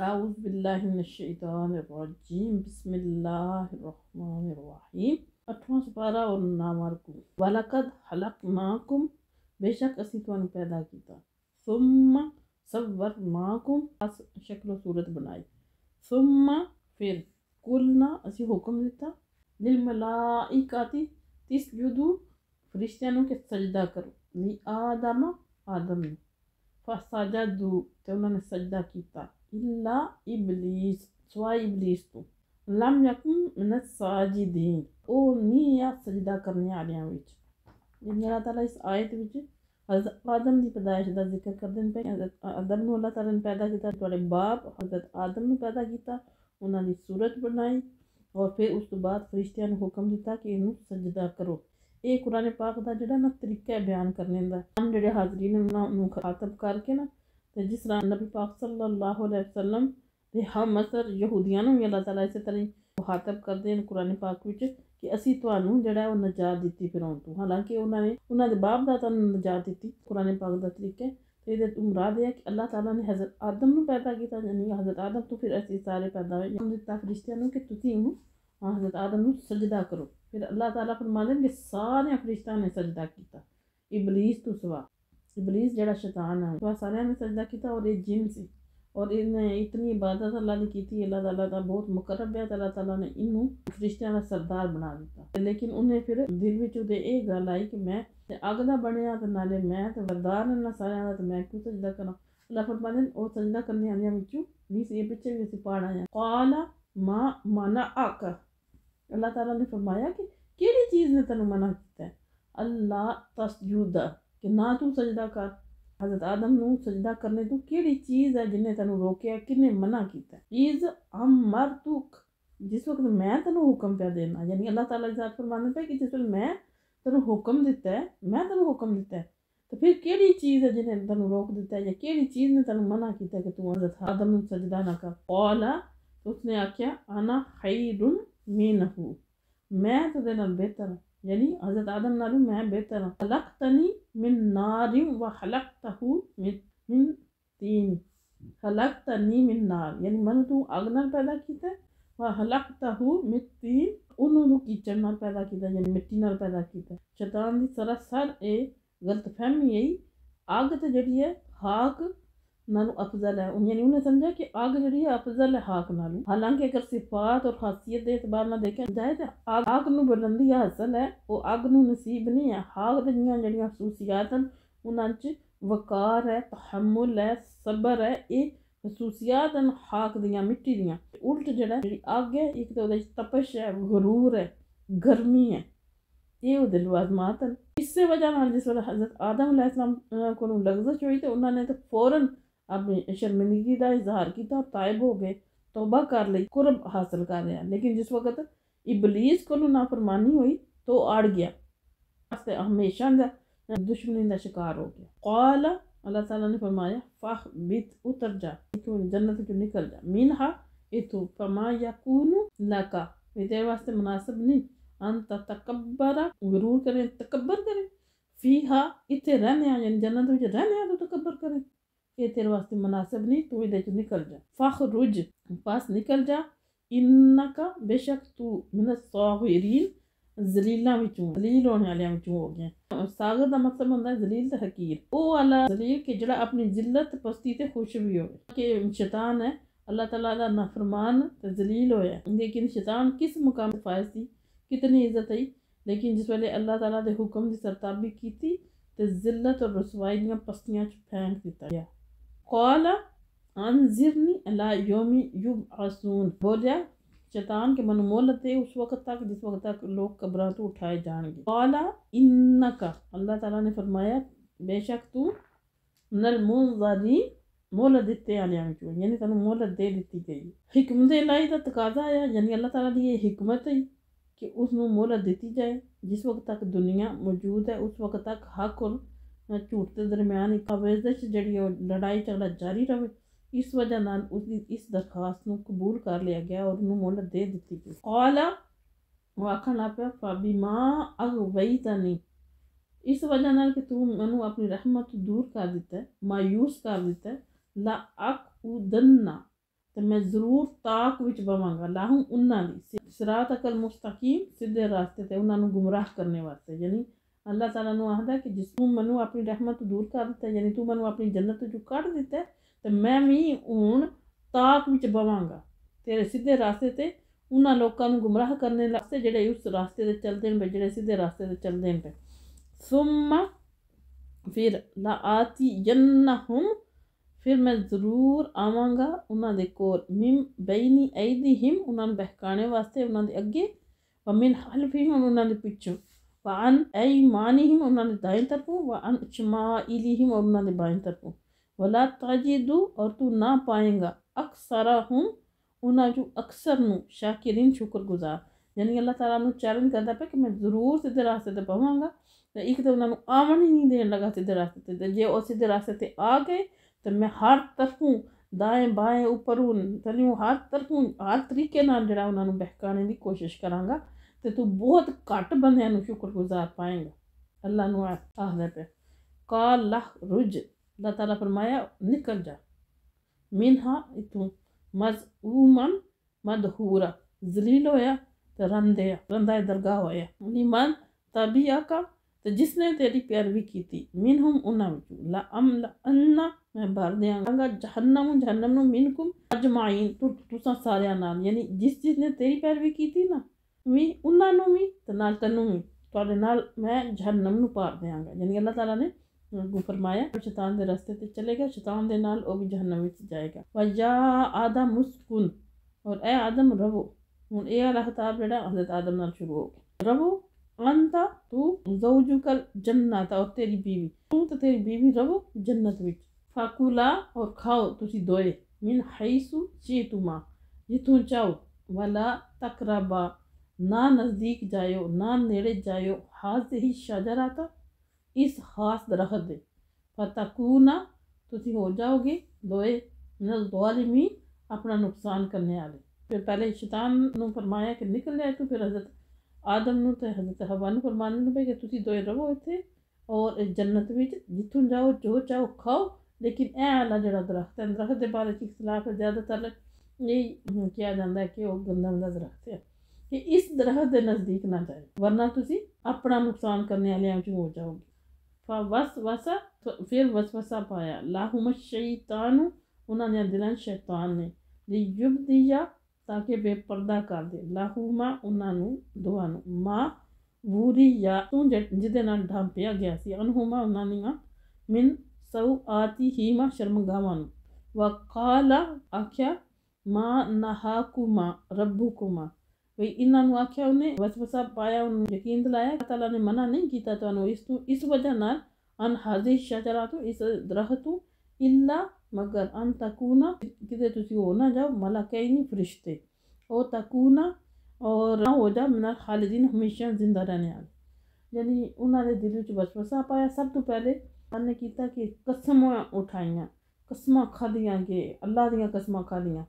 أعوذ باللہ من الشیطان الرجیم بسم اللہ الرحمن الرحیم 8واں سپارہ اور نامہ رکو وَلَقَدْ خَلَقْنَاكُمْ بے شک اسی تمہیں پیدا کیتا ثم صورناکم شکل و صورت بنائی ثم پھر قلنا اسی حکم دیتا للملائکاتی تسجدو فرشتیانوں کے سجدہ کرو لی آدم نے فسجدو تے انہوں نے سجدہ کیتا الا ابلیس سوائے ابلیس تو لم یکن من الساجدین او نہیں یا سجدہ کرنے والیاں وچ اللہ تعالیٰ اس آیت وچ حضرت آدم دی پیدائش دا ذکر کردیں پہ حضرت آدم نو اللہ تعالیٰ نے پیدا کیتا تھوڑے باپ حضرت آدم نو پیدا کیتا انہاں دی صورت بنائی اور پھر اس تو بعد فرشتیاں نو حکم دیتا کہ انہوں سجدہ کرو یہ قرآن پاک دا جڑا نا طریقہ ہے بیان کرنے دا ہم جڑے حاضرین انہوں خاطب کر کے نا تے جس طرح نبی پاک صلی اللہ علیہ وسلم تے ہم مصر یہودیاں نو بھی اللہ تعالیٰ اسی طرح خاطب کر دیں قرآن پاک وچ کہ اسی تانوں جڑا ہے وہ نجات دیتی فرعون تو حالانکہ انہاں دے باپ دادا نوں نجات دیتی قرآن پاک دا طریقہ ہے تے یہ مراد ہے کہ اللہ تعالیٰ نے حضرت آدم نو پیدا کیتا یعنی حضرت آدم تو پھر اسی سارے پیدا ہوئے ہم دیتا فرشتیاں نو کہ تسی انہوں حضرت آدم نو سجدہ کرو پھر اللہ تعالیٰ فرماندے کہ سارے فرشتیاں نے سجدہ کیتا ابلیس تو سوا ابلیس جڑا شیطان ہے وہ سارے نے سجدہ کیتا اور یہ جن سی اور انہیں اتنی عبادت اللہ نے کی تھی اللہ تعالیٰ کا بہت مقرب ہے اللہ تعالیٰ نے انہوں فرشتیاں کا سردار بنا دیتا لیکن انہیں پھر دل وچ دے اے گل آئی کہ میں اگ دا بنیا تے نالے میں تے سردار نے سارے دا تے میں کیوں سجدہ کراں اللہ فرماندے او سجدہ کرنے والیاں وچوں نہیں سی یہ پیچھے بھی اسی پڑھا ہے قال ما منعک اللہ تعالیٰ نے فرمایا کہ کیڑی چیز نے تینوں منع کیتا ہے اللہ تسجد کہ نہ تو سجدہ کر حضرت آدم نو سجدہ کرنے تو کیڑی چیز ہے جنہیں تینوں روکیا کنے منع کیتا ہے از امرتک جس وقت میں تینوں حکم پہ دینا یعنی اللہ تعالیٰ ذات فرمانے پہ کہ جس وقت میں تینوں حکم دیتا ہے میں تینوں حکم دیتا ہے تو پھر کیڑی چیز ہے جنہیں تینوں روک دیتا ہے یا کیڑی چیز نے تینوں منع کیتا ہے کہ تو حضرت آدم نو سجدہ نہ کر قال تو اس نے آکھیا انا خیر منہ میں تو دے نال بہتر ہوں یعنی حضرت آدم نالوں میں بہتر ہوں خلقتنی من نار و خلقتہ من تین خلقتنی من نار یعنی من تو آگ نال پیدا کیتا ہے و خلقتہ من تین انہوں کیچڑ نال پیدا کیتا یعنی مٹی نال پیدا کیتا شیطان دی سراسر اے غلط فہمی یہی آگ تے جڑی ہے خاک نالو افضل ہے یعنی انہیں سمجھا کہ آگ جڑی ہے افضل ہے خاک نالو حالانکہ اگر صفات اور خاصیت دے اعتبار نہ دیکھا جائے تو آگ نو بلندی حاصل ہے وہ آگ نو نصیب نہیں ہے خاک دیاں جڑیاں خصوصیات ہیں انہاں وچ وقار ہے تحمل ہے صبر ہے یہ خصوصیات ہیں خاک دیاں مٹی دیاں الٹ جڑا جڑی آگ ہے ایک تو تپش ہے غرور ہے گرمی ہے یہ وہ لوازمات ہیں اس سے وجہ نال جس وقت حضرت آدم علیہ السلام کو لغزش ہوئی تو انہوں نے تو فوراً اپنی شرمندگی کا اظہار کیا تائب ہو گئے توبہ کر لی قرب حاصل کر رہے ہیں لیکن جس وقت ابلیس کو نافرمانی ہوئی تو اڑ گیا ہمیشہ دشمنی کا شکار ہو گیا قال اللہ تعالیٰ نے فرمایا فاہبط اتر جا تو جنت چوں نکل جا منہا اتو فما یکون لکا یہ تیرے واسطے مناسب نہیں انت تکبر غرور کرے تکبر کرے فیہا اتھے رہنے یعنی جنت وچ رہنے تو تکبر کرے یہ تیرے واسطے مناسب نہیں تو ادھر نکل جا فخرج پاس نکل جا انکا بے شک تو من الصاغرین ذلیلاں وچوں ذلیل ہونے والیاں وچوں ہو گیا صاغر دا مطلب ہوندا ہے ذلیل تے حقیر او والا ذلیل کہ جڑا اپنی ذلت پستی تے خوش بھی ہوئے کہ شیطان ہے اللہ تعالیٰ دا نافرمان تے ذلیل ہویا لیکن شیطان کس مقام تے فائز تھی کتنی عزت ہے لیکن جس ویلے اللہ تعالیٰ دے حکم دی سرتابی کیتی تے ذلت اور رسوائی دیاں پستیاں چ پھینک دیتا گیا قال انظرنی الی یوم یبعثون بولیا شیطان کے من مہلت دے اس وقت تک جس وقت تک لوگ قبراں تو اٹھائے جان گے قال انکا اللہ تعالیٰ نے فرمایا بے شک تو من المنظرین مہلت دیتے آلیاں وچوں یعنی تانوں مہلت دے دیتی گئی حکمت الہی دا تقاضا ہے یعنی اللہ تعالیٰ دی یہ حکمت ہے کہ اس نو مہلت دیتی جائے جس وقت تک دنیا موجود ہے اس وقت تک حق اور جھوٹ کے درمیان ایک آویزش جڑی لڑائی جھگڑا جاری رہے اس وجہ نال اس درخواست نو قبول کر لیا گیا اور انہوں مہلت دے دیتی گئی قال واخن پیا فبما اغویتنی اس وجہ نال کہ تو منو اپنی رحمت دور کر دیتا ہے مایوس کر دیتا ہے لا اقعدن تو میں ضرور تاک وچ بواں لاہم انہاں دی صراط المستقیم سیدھے راستے تے انہاں نوں گمراہ کرنے واسطے، یعنی اللہ تعالیٰ نو آہدا کہ جس تو منو اپنی رحمت دور کر دیتا ہے، یعنی تو منو اپنی جنت جو کٹ دیتا ہے تو میں بھی ہن تاک وچ بواں گا تیرے سیدھے راستے تے انہاں لوکاں نوں گمراہ کرنے واسطے جڑے اس راستے تے چلدے ہیں، جڑے سیدھے راستے تے چلدے ہیں۔ ثم پھر لا آتی ینہم پھر میں ضرور آواں گا انہاں دے کول من بینی ایدیہم انہاں نوں بہکانے واسطے انہاں دے اگے، ومن خلفہم انہاں دے پیچھوں، وعن ایمانہم انہاں دے دائیں طرفوں، وعن شمائلہم اور انہاں دے بائیں طرفوں، ولا تجدو اور تو نہ پائیں گا اکثرہم انہاں جو اکثر نو شاکرین شکر گزار، یعنی اللہ تعالیٰ نو چیلنج کردا پیا کہ میں ضرور سیدھے راستے تے پواں گا، تو ایک تو انہاں نو آون ہی نہیں دین لگا سیدھے راستے تے، جے او سیدھے راستے تے آ گئے تو میں ہر طرفوں دائیں بائیں اوپروں تھلیوں ہر طرفوں ہر طریقے نال جڑا انہاں نوں بہکانے دی کوشش کراں گا، تے تو بہت گھٹ بندیاں نوں شکر گزار پائیں گا۔ اللہ نو آخدا پیا قال رج اللہ تعالیٰ فرمایا نکل جا منہا اتوں مذعوما مدحورا ذلیل ہویا تے رندہ درگاہ ہویا، لمن تبعک تے جس نے تیری پیروی کیتی، منہم انہاں وچوں لأملأن میں بھر دیاں گا جہنم نو منکم اجمعین تساں ساریاں نال، یعنی جس نے تیری پیروی کیتی نا وی انہاں نوں وی تے نال تینوں وی تواڈے نال میں جہنم نو پار دیاں گا، یعنی اللہ تعالیٰ نے فرمایا شیطان دے راستے تے چلے گا شیطان دے نال او بھی جہنم وچ جائے گا۔ وَيَا آدم اسکن اور اے آدم رہو، ہن اے والا خطاب جڑا حضرت آدم نال شروع ہو گیا، رہو انت تو زوجک الجنت اور تیری بیوی، تو تے تیری بیوی رہو جنت وچ، فکولا اور کھاؤ تسی دوئے، من حیث شئتما جتوں چاہو، ولا تقربا نہ نزدیک جائیو نہ نیڑے جائیو، ہذہ الشجرۃ اس خاص درخت دے، فتکونا تسی ہو جاؤ گے دوئے من الظالمین اپنا نقصان کرنے والے۔ پھر پہلے شیطان نو فرمایا کہ نکل جائے، تو پھر حضرت آدم نو تے حضرت حوا نو فرمانے پے کہ تسی دوئے رہو اتھے اور جنت وچ جتوں جاؤ جو چاہو کھاؤ، لیکن اے والا جڑا درخت ہے، درخت دے بارے اختلاف ہے، زیادہ تر یہی کیا جاتا ہے کہ وہ گندم دا درخت ہے کہ اس درخت دے نزدیک نہ جائے ورنہ تسی اپنا نقصان کرنے والے ہو جاؤ گے۔ فوسوسا پھر وسوسہ پایا لاہم الشیطان انہاں نے دلاں شیطان نے، لیبدیا تاکہ بے پردہ کر دے، لاہما انہاں نوں دواں نوں، ماں ووری یا تو جدے نال ڈھانپیا گیا سی، انہما انہاں نے من سوآتہما شرمگاواں نوں، وقال آکھیا ما نہاکما ربکما وہی انہاں نوں آکھیا انہیں وسوسہ پایا، انہوں یقین دلایا کہ تعالیٰ نے منع نہیں کیتا تانوں اس وجہ نال ان ہذہ الشجرۃ اس درخت الا مگر ان تکونا کدے تسی ہو نہ جاؤ ملکین فرشتے، او تکونا اور نہ ہو جا من الخالدین ہمیشہ زندہ رہنے والے، یعنی انہاں دے دل وچ وسوسہ پایا۔ سب تو پہلے انہوں نے کیتا کہ قسماں اٹھائیاں، قسماں کھادیاں کہ اللہ دیاں قسماں کھادیاں،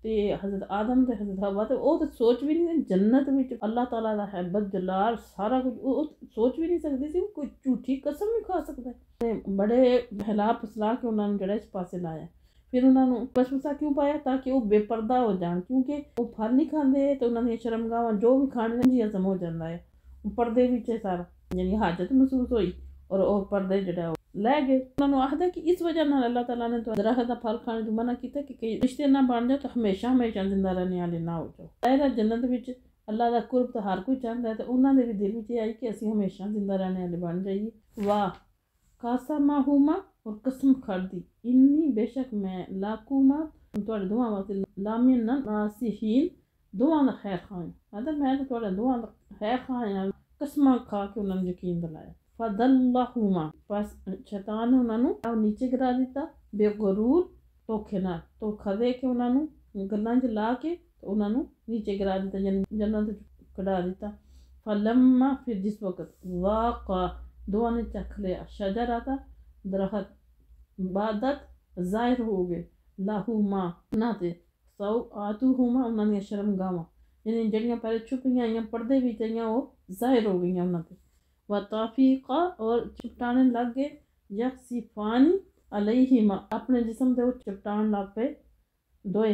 تے حضرت آدم تے حضرت حوا تے او تے سوچ بھی نہیں جنت وچ اللہ تعالیٰ دا ہیبت جلال سارا کچھ او سوچ بھی نہیں سکدی سی، کوئی جھوٹی قسم بھی کھا سکدا ہے، بڑے بہلا پھسلا کے انہوں نے جڑا اس پاسے لایا۔ پھر انہوں نے وسوسہ کیوں پایا تاکہ وہ بے پردہ ہو جان، کیونکہ وہ پھل نہیں کھاندے تو انہوں نے شرمگاواں جو بھی کھانے جی ہضم ہو جاتا ہے، پردے وچ سارا یعنی حاجت محسوس ہوئی اور وہ پردے جڑا لے گئے۔ انہوں نے آخدا کہ اس وجہ نال اللہ تعالیٰ نے تو درخت دا پھل کھانے تو منع کیتا کہ رشتے نہ بن جاؤ تو ہمیشہ زندہ رہنے والے نہ ہو جاؤ۔ ظاہر ہے جنت وچ اللہ دا قرب تو ہر کوئی چاہتا ہے، تو انہوں نے بھی دل وچ آئی کہ اسی ہمیشہ زندہ رہنے والے بن جائیے۔ واہ قاسمہما اور قسم کھڑ دی، انی بے شک میں لاکوما تواڈے دعاں واسطے لامن ناصحین دعاں دا خیر خواہ مطلب میں تو تواڈے دعاں دا خیر خواہ ہاں، قسماں کھا کے انہوں نے یقین دلایا۔ فضلہما پس شیطان نے انہوں نے نیچے گرا دیتا، بے غرور دھوکھے نال دھوکھا دے کے انہوں نے گلاں چ لا کے انہوں نے نیچے گرا دیتا، یعنی جنت کڑا دیتا۔ فلما پھر جس وقت ذاقا دونوں نے چکھ لیا شجرۃ درخت، بعدت ظاہر ہو گئے لاہما نہ تے سوآتہما انہوں نے شرمگاواں، یعنی جڑیاں پہلے چھپیاں آئیاں پردے وچ آئیاں وہ ظاہر ہو گئیاں انہوں تے، وطافیقا اور چپٹانے لگ گئے، یخصفان علیہما اپنے جسم دے وہ چپٹان لگ پے دوئے،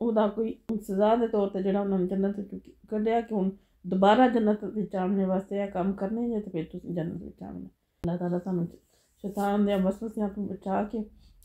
ਉਹਦਾ ਕੋਈ ਸਜ਼ਾ ਦੇ ਤੌਰ ਤੇ ਜਿਹੜਾ ਉਹਨਾਂ ਨੂੰ ਜੰਨਤ ਵਿੱਚੋਂ ਕੱਢਿਆ ਕਿ ਹੁਣ ਦੁਬਾਰਾ ਜੰਨਤ ਵਿੱਚ ਆਉਣ ਵਾਸਤੇ ਇਹ ਕੰਮ ਕਰਨੇ ਜਾਂ ਤੇ ਫਿਰ ਤੁਸੀਂ ਜੰਨਤ ਵਿੱਚ ਆਉਣਾ ਅੱਲਾਹ ਤਾਲਾ ਸਾਨੂੰ ਸ਼ੈਤਾਨ ਦੇ ਵਸਵਸਿਆਂ ਤੋਂ ਬਚਾ ਕੇ